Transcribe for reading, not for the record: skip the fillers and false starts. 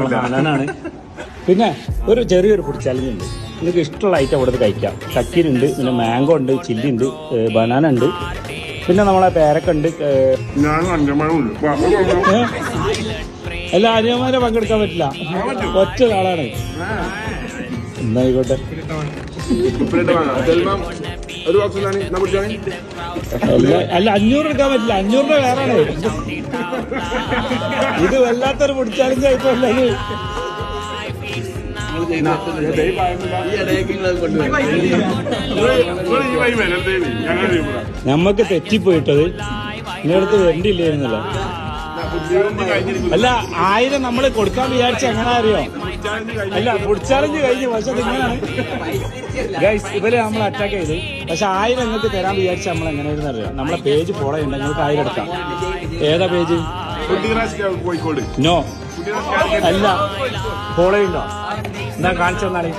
ഹനാനാണ്. പിന്നെ ഒരു ചെറിയൊരു ഫുഡ് ചാലഞ്ച് ഉണ്ട്. നിങ്ങൾക്ക് ഇഷ്ടമുള്ള ഐറ്റം അവിടുത്തെ കഴിക്കാം. ചക്കീനുണ്ട്, പിന്നെ മാംഗോ ഉണ്ട്, ചില്ലി ഉണ്ട്, ബനാന ഉണ്ട്, പിന്നെ നമ്മളെ പേരക്ക ഉണ്ട്. എല്ലാ അനിയന്മാരെ പങ്കെടുക്കാൻ പറ്റില്ല, ഒറ്റ ആളാണ്. എന്നായിക്കോട്ടെ. അല്ല 500 എടുക്കാൻ പറ്റില്ല, 500 രൂപ വേറാണ്. ഇത് വല്ലാത്തൊരു ഫുഡ് ചാലഞ്ച് ആയിട്ടല്ല ഇത്. നമ്മക്ക് തെറ്റിപ്പോയിട്ടത് ഇന്നടുത്ത് വരണ്ടില്ലായിരുന്നല്ലോ. അല്ല 1000 നമ്മള് കൊടുക്കാൻ വിചാരിച്ച എങ്ങനെ അറിയോ? അല്ല ഫുഡ് ചാലഞ്ച് കഴിഞ്ഞു, പക്ഷെ ഇങ്ങനെയാണ് ഗൈസ്. ഇവര് നമ്മൾ അറ്റാക്ക് ചെയ്ത്, പക്ഷെ 1000 നിങ്ങൾക്ക് തരാൻ വിചാരിച്ച നമ്മൾ എങ്ങനെയായിരുന്നു അറിയോ? നമ്മളെ പേജ് ഫോളോ ചെയ്യണ്ട, നിങ്ങൾക്ക് 1000 എടുക്കാം. ഏതാ പേജ്? നോ അല്ല, ഫോളോ ചെയ്യണ്ടോ? എന്താ കാണിച്ചു തന്നാളി.